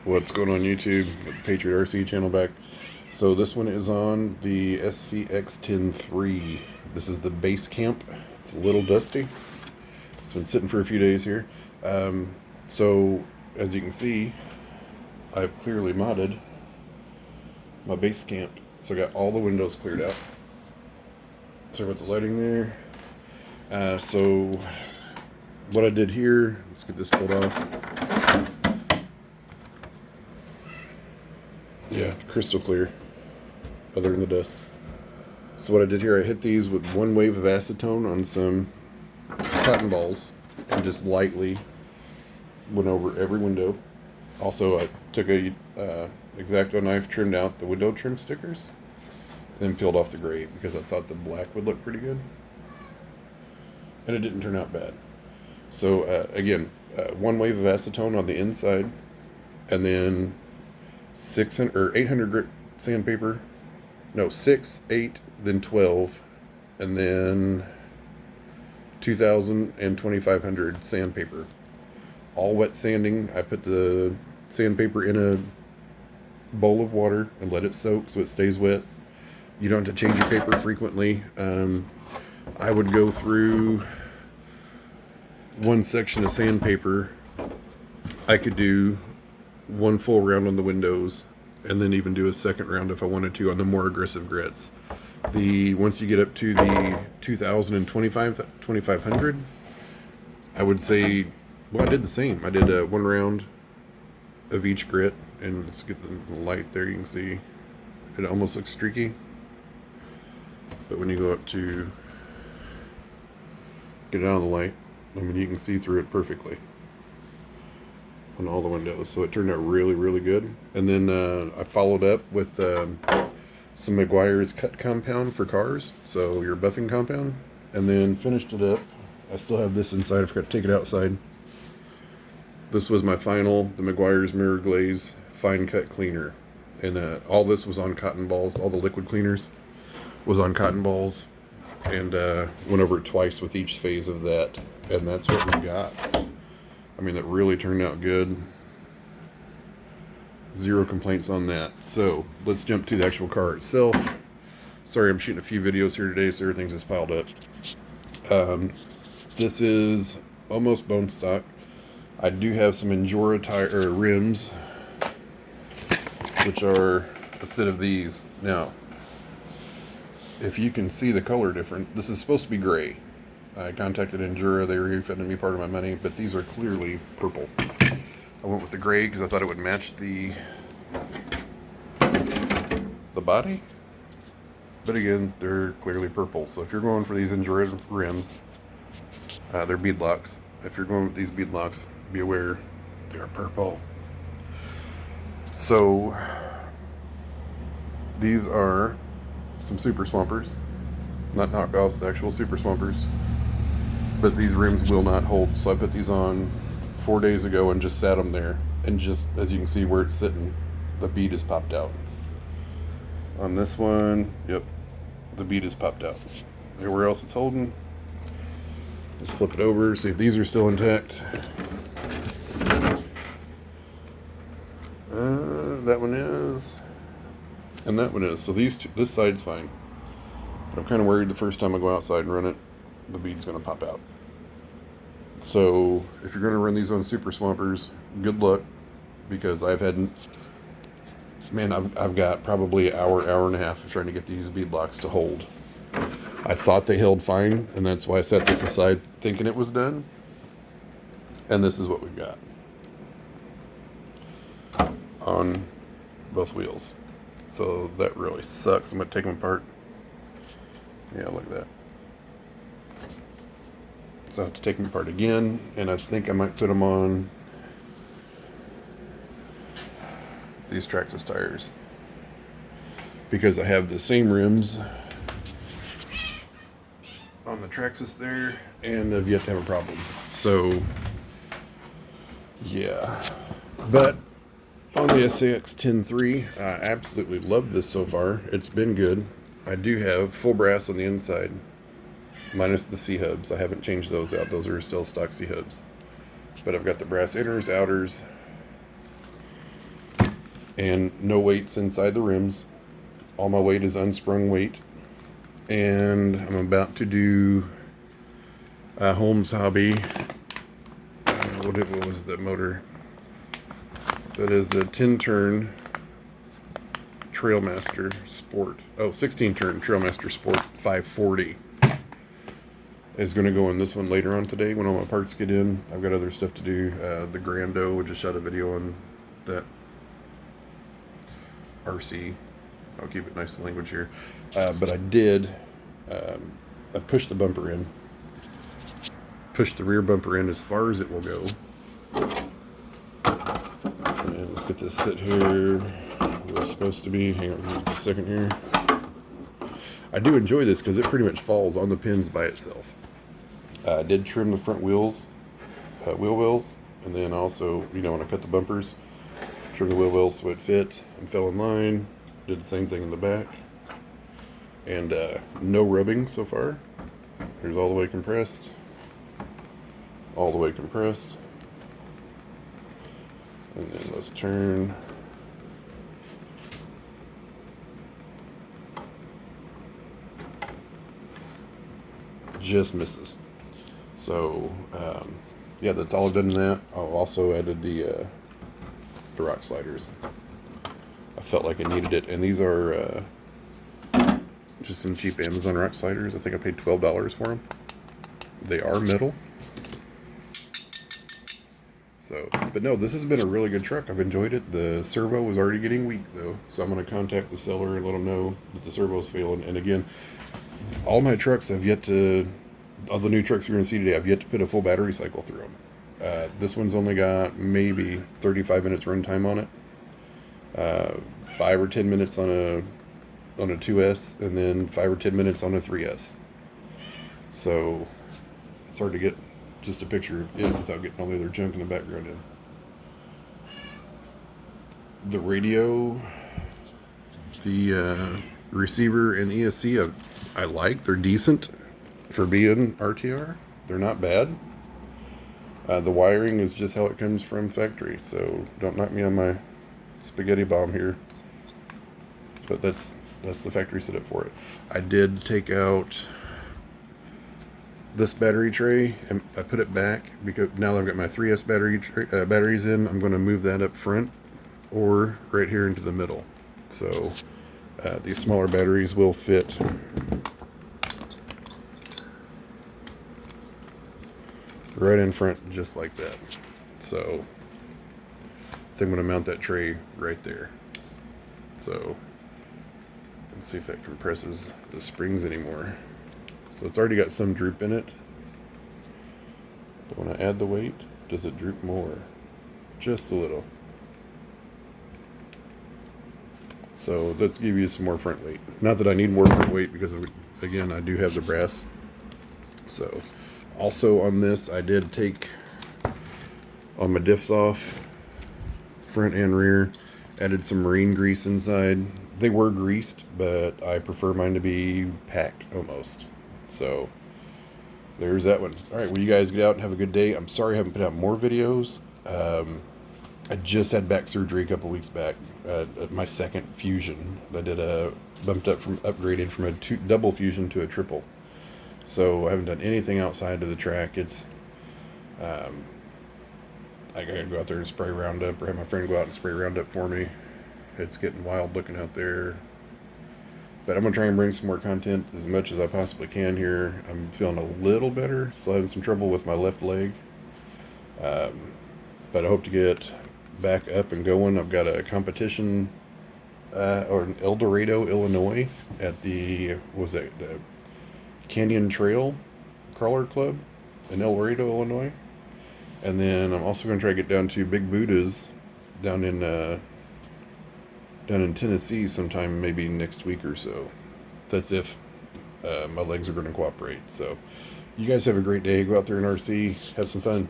What's going on YouTube? Patriot RC channel back. So this one is on the SCX-10-3. This is the Basecamp. It's a little dusty. It's been sitting for a few days here. So as you can see, I've clearly modded my Basecamp. So I got all the windows cleared out. Sorry about the lighting there. So what I did here, let's get this pulled off. Yeah, crystal clear, other than the dust. So what I did here, I hit these with one wave of acetone on some cotton balls and just lightly went over every window. Also, I took a X-Acto knife, trimmed out the window trim stickers, then peeled off the gray because I thought the black would look pretty good. And it didn't turn out bad. So again, one wave of acetone on the inside, and then 600 or 800 grit sandpaper. No, 6, 8, then 12, and then 2000 and 2500 sandpaper. All wet sanding. I put the sandpaper in a bowl of water and let it soak so it stays wet. You don't have to change your paper frequently. I would go through one section of sandpaper. I could do one full round on the windows and then even do a second round if I wanted to on the more aggressive grits. Once you get up to the 2000 and 2500, I would say, well, I did the same. I did one round of each grit, and let's get the light there. You can see it almost looks streaky, but when you go up to get it out of the light, I mean, you can see through it perfectly on all the windows. So it turned out really, really good. And then I followed up with some Meguiar's cut compound for cars, so your buffing compound, and then finished it up. I still have this inside. I forgot to take it outside. This was my final, the Meguiar's Mirror Glaze Fine Cut Cleaner. And all this was on cotton balls. All the liquid cleaners was on cotton balls. And went over it twice with each phase of that. And that's what we got. I mean, that really turned out good. Zero complaints on that. So let's jump to the actual car itself. Sorry, I'm shooting a few videos here today, so everything's just piled up. This is almost bone stock. I do have some Endura tire rims, which are a set of these. Now, if you can see the color different, this is supposed to be gray. I contacted Endura, they refunded me part of my money, but these are clearly purple. I went with the gray because I thought it would match the body, but again, they're clearly purple. So if you're going for these Endura rims, they're bead locks. If you're going with these bead locks, be aware they're purple. So these are some Super Swampers, not knockoffs, the actual Super Swampers. But these rims will not hold, so I put these on 4 days ago and just sat them there, and just as you can see where it's sitting, the bead is popped out. On this one, yep, the bead is popped out. Everywhere else it's holding, just flip it over, see if these are still intact. That one is, and that one is. So these two, this side's fine, but I'm kind of worried the first time I go outside and run it, the bead's going to pop out. So if you're going to run these on Super Swampers, good luck, because I've got probably an hour and a half of trying to get these bead locks to hold. I thought they held fine, and that's why I set this aside thinking it was done. And this is what we've got on both wheels. So that really sucks. I'm going to take them apart. Yeah, look at that. So I have to take them apart again, and I think I might put them on these Traxxas tires because I have the same rims on the Traxxas there, and I've yet to have a problem. So yeah, but on the SCX-10-3, I absolutely love this so far. It's been good. I do have full brass on the inside, minus the C-hubs. I haven't changed those out. Those are still stock C-hubs. But I've got the brass inners, outers, and no weights inside the rims. All my weight is unsprung weight. And I'm about to do a Holmes Hobby. What was that motor? That is a 10-turn Trailmaster Sport. Oh, 16-turn Trailmaster Sport 540. Is going to go in this one later on today when all my parts get in. I've got other stuff to do. The Grando, we just shot a video on that RC. I'll keep it nice and language here. But I did, I pushed the bumper in. Pushed the rear bumper in as far as it will go. And let's get this sit here where it's supposed to be. Hang on a second here. I do enjoy this because it pretty much falls on the pins by itself. I did trim the front wheels, wheel wells, and then also, when I cut the bumpers, trim the wheel wells so it fit and fell in line. Did the same thing in the back. And no rubbing so far. Here's all the way compressed. All the way compressed. And then let's turn. Just misses. So, yeah, that's all I've done in that. I've also added the rock sliders. I felt like I needed it. And these are just some cheap Amazon rock sliders. I think I paid $12 for them. They are metal. So, but no, this has been a really good truck. I've enjoyed it. The servo was already getting weak, though. So I'm going to contact the seller and let them know that the servo's failing. And again, all my trucks I've yet to... All the new trucks you're going to see today, I've yet to put a full battery cycle through them. This one's only got maybe 35 minutes runtime on it. 5 or 10 minutes on a 2S, and then 5 or 10 minutes on a 3S. So it's hard to get just a picture of it without getting all the other junk in the background in. The radio, the receiver and ESC I like. They're decent. For being RTR, they're not bad. The wiring is just how it comes from factory, so don't knock me on my spaghetti bomb here. But that's the factory setup for it. I did take out this battery tray and I put it back because now that I've got my 3S batteries in, I'm going to move that up front or right here into the middle. So these smaller batteries will fit right in front, just like that. So I think I'm going to mount that tray right there. So let's see if that compresses the springs anymore. So it's already got some droop in it. But when I add the weight, does it droop more? Just a little. So let's give you some more front weight. Not that I need more front weight because, again, I do have the brass. So also on this, I did take all my diffs off, front and rear, added some marine grease inside. They were greased, but I prefer mine to be packed almost. So there's that one. All right, well, you guys get out and have a good day. I'm sorry I haven't put out more videos. I just had back surgery a couple weeks back. My second fusion. I did upgraded from a double fusion to a triple. So I haven't done anything outside of the track. It's, I gotta go out there and spray Roundup, or have my friend go out and spray Roundup for me. It's getting wild looking out there. But I'm gonna try and bring some more content as much as I possibly can here. I'm feeling a little better. Still having some trouble with my left leg. But I hope to get back up and going. I've got a competition, or in El Dorado, Illinois, at the Canyon Trail Crawler Club in El Dorado, Illinois. And then I'm also going to try to get down to Big Buddha's down in Tennessee sometime, maybe next week or so. That's if my legs are going to cooperate. So you guys have a great day. Go out there in RC, have some fun.